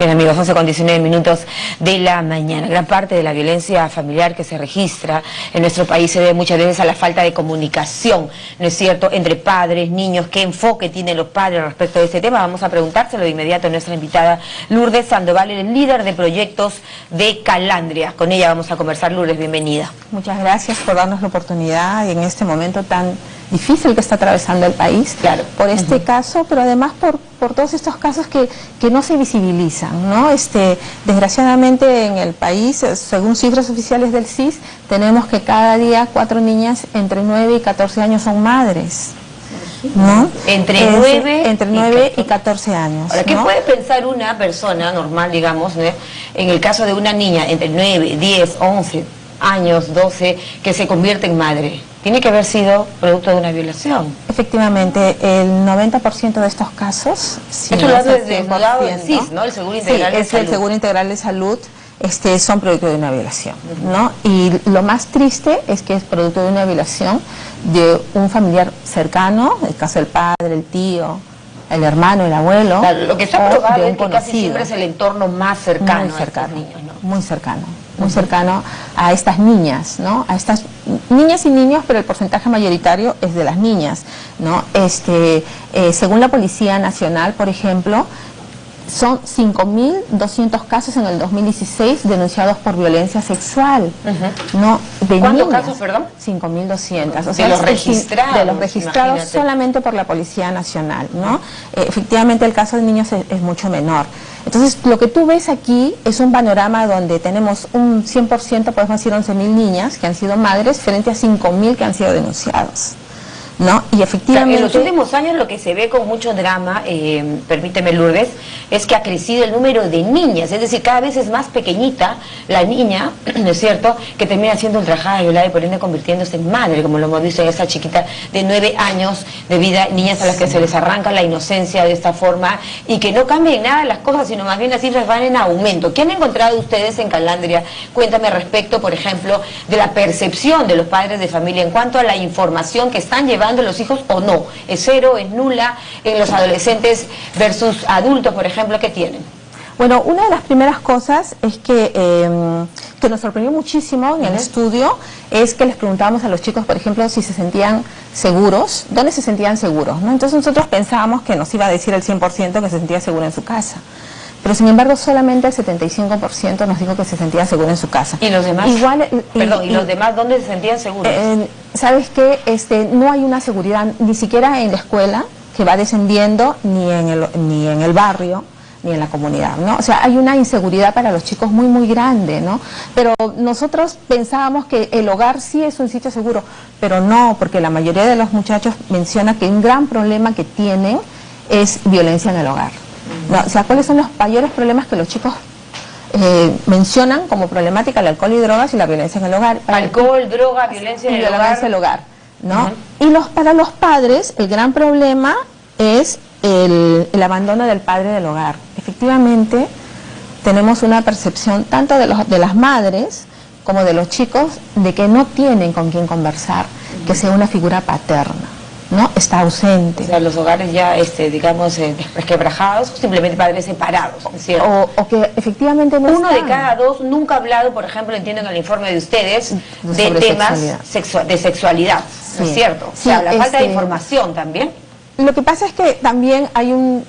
Bien, amigos, 11:19 de la mañana. Gran parte de la violencia familiar que se registra en nuestro país se debe muchas veces a la falta de comunicación, ¿no es cierto?, entre padres, niños. ¿Qué enfoque tienen los padres respecto a este tema? Vamos a preguntárselo de inmediato a nuestra invitada Lourdes Sandoval, el líder de proyectos de Calandria. Con ella vamos a conversar. Lourdes, bienvenida. Muchas gracias por darnos la oportunidad en este momento tan difícil que está atravesando el país, claro, por este caso, pero además por todos estos casos que no se visibilizan, ¿no? Desgraciadamente en el país, según cifras oficiales del CIS, tenemos que cada día 4 niñas entre 9 y 14 años son madres, ¿no? Entre 9 y 14 años. Ahora, ¿qué ¿no? puede pensar una persona normal, digamos, ¿no?, en el caso de una niña entre 9, 10, 11 años, 12, que se convierte en madre? Tiene que haber sido producto de una violación. Efectivamente, el 90% de estos casos, si esto no lo es hace el desde el CIS, ¿no? El Seguro Integral de Salud. el Seguro Integral de Salud, son producto de una violación, ¿no? Y lo más triste es que es producto de una violación de un familiar cercano, el caso del padre, el tío, el hermano, el abuelo. Claro, lo que está probado es que casi conocido. siempre es el entorno más cercano, Muy cercano, a estos niños, ¿no? Muy cercano a estas niñas, ¿no? A estas niñas y niños, pero el porcentaje mayoritario es de las niñas, ¿no? Según la Policía Nacional, por ejemplo, son 5.200 casos en el 2016 denunciados por violencia sexual, ¿no? De ¿Cuántos niñas, casos, perdón? 5.200. O sea, de los registrados, imagínate. Solamente por la Policía Nacional, ¿no? Efectivamente, el caso de niños es mucho menor. Entonces, lo que tú ves aquí es un panorama donde tenemos un 100%, podemos decir 11.000 niñas que han sido madres frente a 5.000 que han sido denunciados, ¿no? Y efectivamente... En los últimos años lo que se ve con mucho drama, permíteme, Lourdes, es que ha crecido el número de niñas, es decir, cada vez es más pequeñita la niña, ¿no es cierto?, que termina siendo ultrajada, violada y por ende convirtiéndose en madre, como lo hemos visto en esta chiquita de 9 años de vida, niñas a las que se les arranca la inocencia de esta forma y que no cambien nada las cosas, sino más bien las cifras van en aumento. ¿Qué han encontrado ustedes en Calandria? Cuéntame respecto, por ejemplo, de la percepción de los padres de familia en cuanto a la información que están llevando los hijos o no. ¿Es cero, es nula en los adolescentes versus adultos, por ejemplo, que tienen? Bueno, una de las primeras cosas es que nos sorprendió muchísimo en el estudio es que les preguntábamos a los chicos, por ejemplo, si se sentían seguros, dónde se sentían seguros, ¿no? Entonces nosotros pensábamos que nos iba a decir el 100% que se sentía seguro en su casa. Pero sin embargo solamente el 75% nos dijo que se sentía seguro en su casa. ¿Y los demás? Igual, Perdón, ¿y los demás dónde se sentían seguros? ¿Sabes qué? No hay una seguridad ni siquiera en la escuela, que va descendiendo, ni en el barrio, ni en la comunidad, ¿no? O sea, hay una inseguridad para los chicos muy, muy grande, ¿no? Pero nosotros pensábamos que el hogar sí es un sitio seguro, pero no, porque la mayoría de los muchachos menciona que un gran problema que tienen es violencia en el hogar. ¿No? O sea, ¿cuáles son los mayores problemas que los chicos mencionan como problemática? El alcohol y drogas y la violencia en el hogar. Alcohol, droga, violencia en el hogar. ¿No? Y para los padres, el gran problema es el abandono del padre del hogar. Efectivamente, tenemos una percepción tanto de las madres como de los chicos de que no tienen con quién conversar, que sea una figura paterna, ¿no? Está ausente. O sea, los hogares ya, digamos, resquebrajados, simplemente padres separados, ¿cierto? O que efectivamente no Uno están. de cada 2 nunca ha hablado, por ejemplo, entiendo en el informe de ustedes, de temas de sexualidad, ¿no es cierto? O sea, la falta de información también. Lo que pasa es que también hay un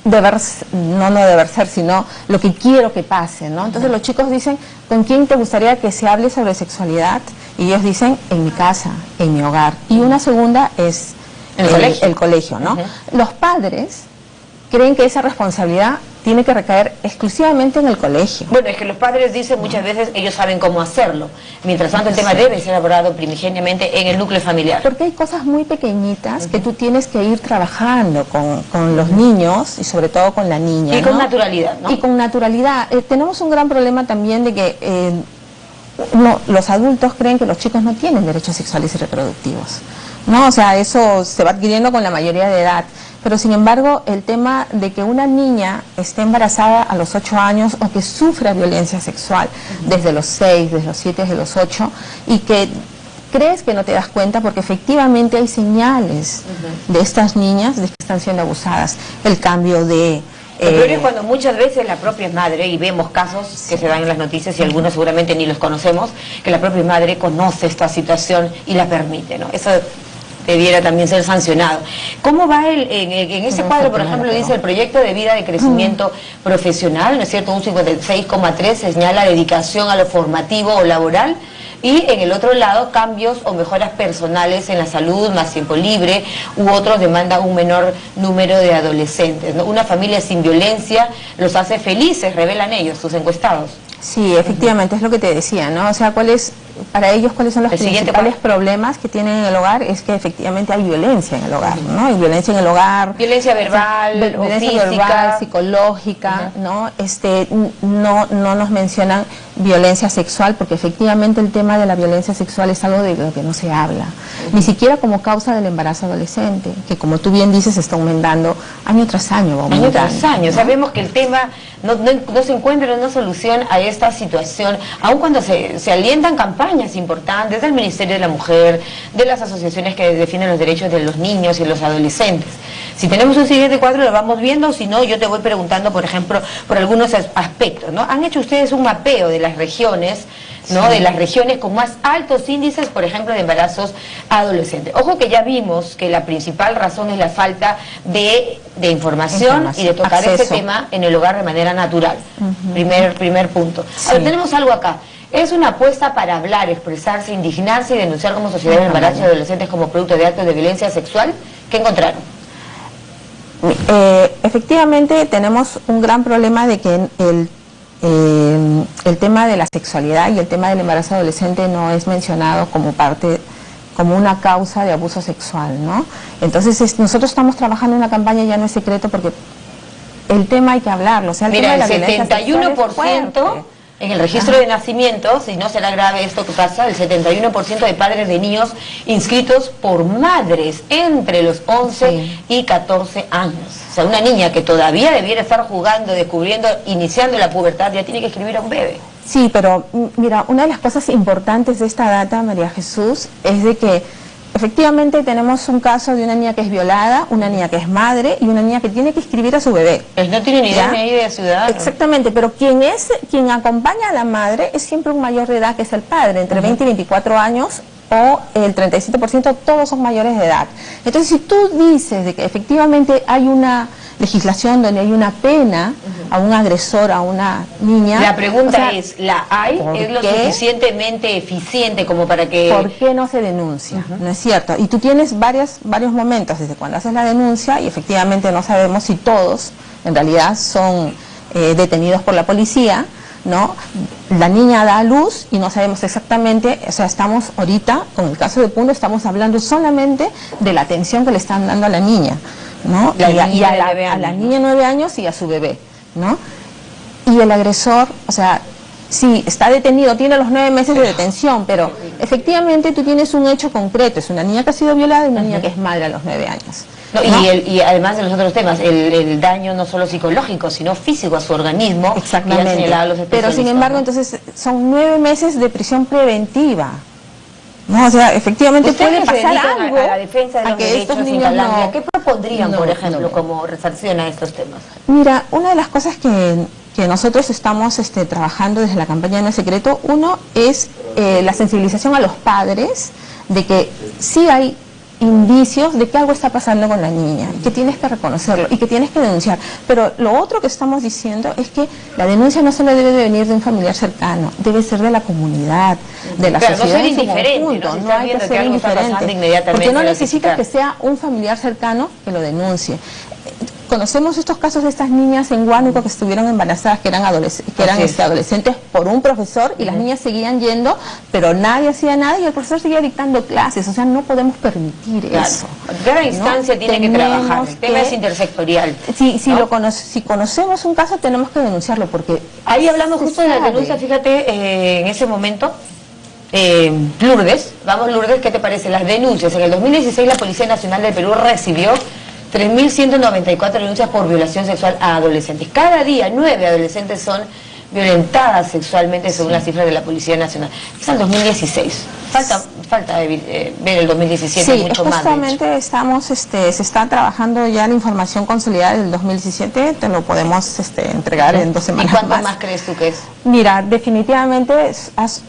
deber ser, sino lo que quiero que pase, ¿no? Entonces los chicos dicen, ¿con quién te gustaría que se hable sobre sexualidad? Y ellos dicen, en mi casa, en mi hogar. Y una segunda es el colegio, ¿no? Los padres creen que esa responsabilidad tiene que recaer exclusivamente en el colegio. Bueno, es que los padres dicen muchas veces, ellos saben cómo hacerlo. Mientras tanto, el tema debe ser abordado primigeniamente en el núcleo familiar. Porque hay cosas muy pequeñitas que tú tienes que ir trabajando con los niños y sobre todo con la niña. Y con naturalidad, ¿no? Y con naturalidad. Tenemos un gran problema también de que los adultos creen que los chicos no tienen derechos sexuales y reproductivos, ¿no? O sea, eso se va adquiriendo con la mayoría de edad. Pero sin embargo, el tema de que una niña esté embarazada a los 8 años o que sufra violencia sexual desde los 6, desde los 7, desde los 8, y que crees que no te das cuenta porque efectivamente hay señales de estas niñas de que están siendo abusadas. El cambio de Lo peor es cuando muchas veces la propia madre, y vemos casos que se dan en las noticias y algunos seguramente ni los conocemos, que la propia madre conoce esta situación y la permite, ¿no? Eso debiera también ser sancionado. ¿Cómo va en ese cuadro, por ejemplo, dice el proyecto de vida de crecimiento profesional, ¿no es cierto? Un 56,3 señala dedicación a lo formativo o laboral, y en el otro lado cambios o mejoras personales en la salud, más tiempo libre, u otros demandan un menor número de adolescentes, ¿no? Una familia sin violencia los hace felices, revelan ellos, sus encuestados. Sí, efectivamente, es lo que te decía, ¿no? O sea, para ellos, ¿cuáles son los principales problemas que tienen en el hogar? Es que efectivamente hay violencia en el hogar, ¿no? Hay violencia en el hogar. Violencia verbal, violencia física, verbal, psicológica, ¿no? No nos mencionan violencia sexual, porque efectivamente el tema de la violencia sexual es algo de lo que no se habla. Ni siquiera como causa del embarazo adolescente, que como tú bien dices, está aumentando año tras año. Año tras año. ¿No? Sabemos que el tema no se encuentra una solución a esta situación, aun cuando se alientan campañas importantes del Ministerio de la Mujer, de las asociaciones que defienden los derechos de los niños y los adolescentes. Si tenemos un siguiente cuadro lo vamos viendo, si no yo te voy preguntando, por ejemplo, por algunos aspectos, ¿no? Han hecho ustedes un mapeo de las regiones, ¿no? Sí. De las regiones con más altos índices, por ejemplo, de embarazos adolescentes. Ojo que ya vimos que la principal razón es la falta de información y de tocar acceso. Ese tema en el hogar de manera natural. Primer punto. Sí. Ahora tenemos algo acá. Es una apuesta para hablar, expresarse, indignarse y denunciar como sociedad el embarazo de adolescentes como producto de actos de violencia sexual. ¿Qué encontraron? Efectivamente tenemos un gran problema de que el tema de la sexualidad y el tema del embarazo adolescente no es mencionado como una causa de abuso sexual, ¿no? Entonces nosotros estamos trabajando en una campaña, ya no es secreto, porque el tema hay que hablarlo. O sea, el tema de la violencia sexual es fuerte. En el registro de nacimientos, si no será grave esto que pasa, el 71% de padres de niños inscritos por madres entre los 11 y 14 años. O sea, una niña que todavía debiera estar jugando, descubriendo, iniciando la pubertad, ya tiene que escribir a un bebé. Sí, pero mira, una de las cosas importantes de esta data, María Jesús, es de que efectivamente tenemos un caso de una niña que es violada, una niña que es madre y una niña que tiene que inscribir a su bebé. Pues no tiene ni idea ni de ciudadano. Exactamente, pero quien acompaña a la madre es siempre un mayor de edad, que es el padre, entre 20 y 24 años, o el 37%, todos son mayores de edad. Entonces, si tú dices de que efectivamente hay una legislación donde hay una pena a un agresor, a una niña... La pregunta es, ¿la hay? ¿Es lo suficientemente eficiente como para que...? ¿Por qué no se denuncia? ¿No es cierto? Y tú tienes varios momentos desde cuando haces la denuncia y efectivamente no sabemos si todos en realidad son detenidos por la policía, ¿no? La niña da a luz y no sabemos exactamente, o sea, estamos ahorita, con el caso de Puno, estamos hablando solamente de la atención que le están dando a la niña, ¿no? Y a la niña de 9 años y a su bebé, ¿no? Y el agresor, o sea, sí, está detenido, tiene los 9 meses de detención, pero efectivamente tú tienes un hecho concreto, es una niña que ha sido violada y una niña que es madre a los 9 años. No, ¿no? Y además de los otros temas, el daño no solo psicológico, sino físico a su organismo. Exactamente. Pero sin embargo, entonces son 9 meses de prisión preventiva. No, o sea, efectivamente puede pasar algo a la defensa de los derechos en Colombia. ¿Qué propondrían, por ejemplo, como resarcción a estos temas? Mira, una de las cosas que nosotros estamos trabajando desde la campaña No es Secreto, uno es la sensibilización a los padres de que sí hay indicios de que algo está pasando con la niña, que tienes que reconocerlo y que tienes que denunciar. Pero lo otro que estamos diciendo es que la denuncia no solo debe de venir de un familiar cercano, debe ser de la comunidad, de la sociedad. No ser indiferente, no hay que ser indiferente, porque no necesita que sea un familiar cercano que lo denuncie. Conocemos estos casos de estas niñas en Huánuco que estuvieron embarazadas, que eran adolescentes por un profesor, y las niñas seguían yendo, pero nadie hacía nada y el profesor seguía dictando clases. O sea, no podemos permitir eso. Cada instancia, ¿no? Tiene que trabajar. El tema es intersectorial. Si conocemos un caso, tenemos que denunciarlo, porque ahí hablando justo de la denuncia, fíjate, en ese momento, Lourdes, ¿qué te parece? Las denuncias. En el 2016 la Policía Nacional del Perú recibió 3.194 denuncias por violación sexual a adolescentes. Cada día 9 adolescentes son violentadas sexualmente, según las cifras de la Policía Nacional. Es el 2016. falta ver el 2017 sí, mucho más. Justamente estamos, se está trabajando ya la información consolidada del 2017, te lo podemos entregar en 2 semanas. ¿Y cuánto más crees tú que es? Mira, definitivamente,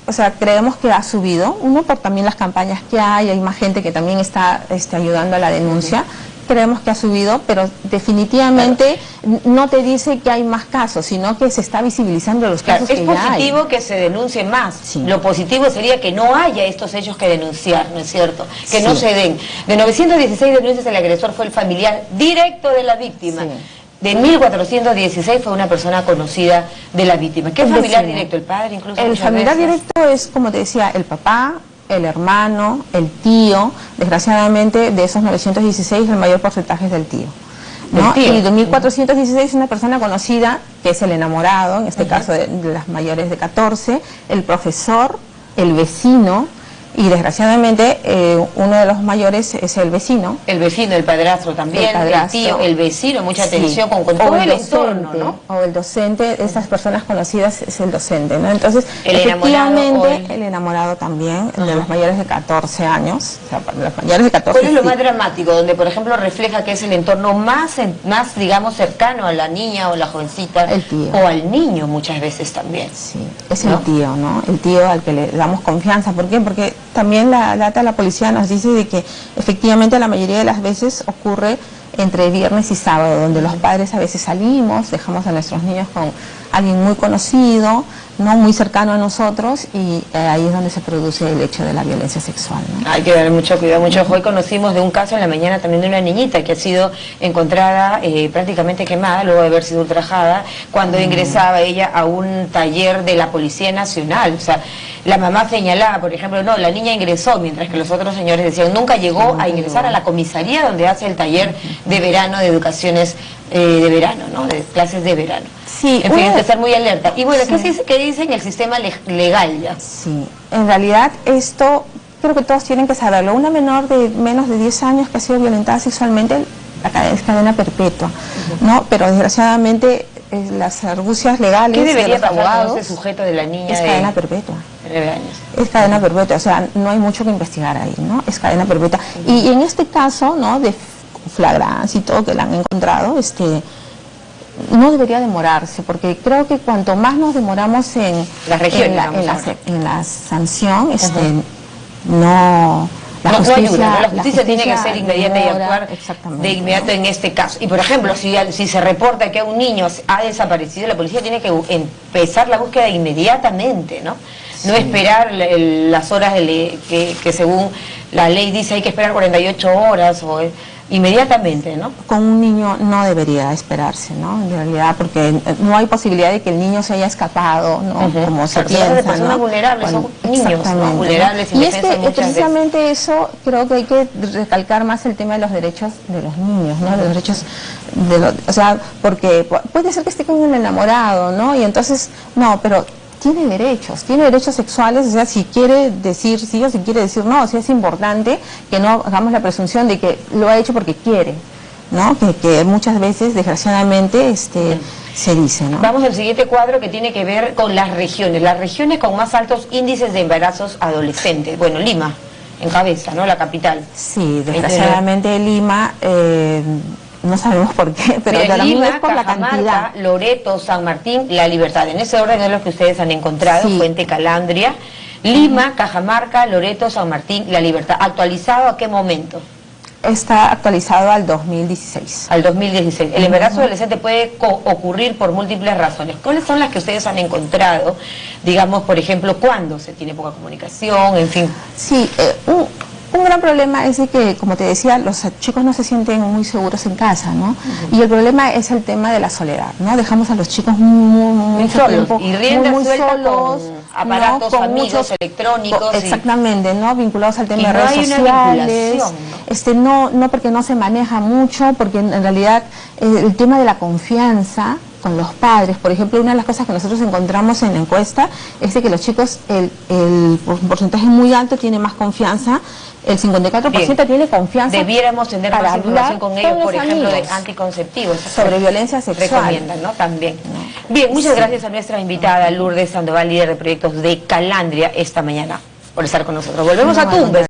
o sea, creemos que ha subido, uno por también las campañas que hay más gente que también está ayudando a la denuncia. Creemos que ha subido, pero definitivamente no te dice que hay más casos, sino que se está visibilizando los casos que ya hay. Es positivo que se denuncie más. Sí. Lo positivo sería que no haya estos hechos que denunciar, ¿no es cierto? Que no se den. De 916 denuncias, el agresor fue el familiar directo de la víctima. Sí. De 1416 fue una persona conocida de la víctima. ¿Qué familiar directo? ¿El padre incluso? El familiar directo es, como te decía, el papá, el hermano, el tío. Desgraciadamente, de esos 916, el mayor porcentaje es del tío, ¿no? Y de 1416 una persona conocida, que es el enamorado, en este caso de las mayores de 14, el profesor, el vecino, y desgraciadamente uno de los mayores es el vecino. El vecino, el padrastro también, el tío, el vecino, mucha atención con todo el entorno, ¿no? O el docente, esas personas conocidas es el docente, ¿no? Entonces, efectivamente, el enamorado también, de los mayores de 14 años, o sea, los mayores de 14. ¿Cuál es lo más dramático? Donde, por ejemplo, refleja que es el entorno más, digamos, cercano a la niña o la jovencita, el tío. O al niño muchas veces también. Sí, es el tío, ¿no? El tío al que le damos confianza. ¿Por qué? Porque también la data de la policía nos dice de que efectivamente la mayoría de las veces ocurre entre viernes y sábado, donde los padres a veces salimos, dejamos a nuestros niños con alguien muy conocido, no muy cercano a nosotros, y ahí es donde se produce el hecho de la violencia sexual, ¿no? Hay que dar mucho cuidado, mucho ojo. Hoy conocimos de un caso en la mañana también de una niñita que ha sido encontrada prácticamente quemada luego de haber sido ultrajada cuando ingresaba ella a un taller de la Policía Nacional. O sea, la mamá señalaba, por ejemplo, no, la niña ingresó, mientras que los otros señores decían, nunca llegó a ingresar a la comisaría donde hace el taller de verano, de educaciones de verano, ¿no? De clases de verano. Sí, en fin, hay que estar muy alerta. Y bueno, ¿qué dice en el sistema legal ya? Sí, en realidad esto creo que todos tienen que saberlo. Una menor de menos de 10 años que ha sido violentada sexualmente, es cadena perpetua, ¿no? Pero desgraciadamente las argucias legales de los abogados, con ese sujeto de la niña es cadena perpetua. 9 años. Es cadena perpetua, o sea, no hay mucho que investigar ahí, ¿no? Es cadena perpetua. Y en este caso, ¿no? De flagrancia y todo que la han encontrado, no debería demorarse, porque creo que cuanto más nos demoramos en la sanción, no... La justicia tiene que ser inmediata y actuar de inmediato en este caso. Y por ejemplo, si se reporta que un niño ha desaparecido, la policía tiene que empezar la búsqueda inmediatamente, ¿no? No esperar las horas que según la ley dice hay que esperar 48 horas o inmediatamente, ¿no? Con un niño no debería esperarse, ¿no? En realidad, porque no hay posibilidad de que el niño se haya escapado, ¿no? Como se piensa, de personas vulnerables, son niños, ¿no? Vulnerables, y precisamente eso, creo que hay que recalcar más el tema de los derechos de los niños, ¿no? De los derechos o sea, porque puede ser que esté con un enamorado, ¿no? Y entonces, no, pero tiene derechos sexuales, o sea, si quiere decir sí o si quiere decir no, o sea, es importante que no hagamos la presunción de que lo ha hecho porque quiere, ¿no? Que muchas veces, desgraciadamente, se dice, ¿no? Vamos al siguiente cuadro que tiene que ver con las regiones con más altos índices de embarazos adolescentes. Bueno, Lima, en cabeza, ¿no? La capital. Sí, desgraciadamente Lima... no sabemos por qué, pero Lima, es por la cantidad. Loreto, San Martín, La Libertad. En ese orden es lo que ustedes han encontrado, Fuente Calandria. Lima, Cajamarca, Loreto, San Martín, La Libertad. ¿Actualizado a qué momento? Está actualizado al 2016. Al 2016. El embarazo adolescente puede ocurrir por múltiples razones. ¿Cuáles son las que ustedes han encontrado? Digamos, por ejemplo, ¿cuándo se tiene poca comunicación? En fin. Sí, un gran problema es de que, como te decía, los chicos no se sienten muy seguros en casa, ¿no? Y el problema es el tema de la soledad, ¿no? Dejamos a los chicos muy solos, y rienda suelta solos, con aparatos, ¿no? Con amigos, electrónicos. Exactamente, ¿no? Vinculados al tema de redes sociales. No porque no se maneja mucho, porque en realidad el tema de la confianza con los padres, por ejemplo, una de las cosas que nosotros encontramos en la encuesta es de que los chicos, el porcentaje muy alto tiene más confianza, el 54% tiene confianza. Debiéramos tener más información con ellos, por ejemplo, de anticonceptivos. Sobre violencia sexual. Recomiendan, ¿no? También. Bien, muchas gracias a nuestra invitada Lourdes Sandoval, líder de proyectos de Calandria, esta mañana. por estar con nosotros. Volvemos No, a Tumbes.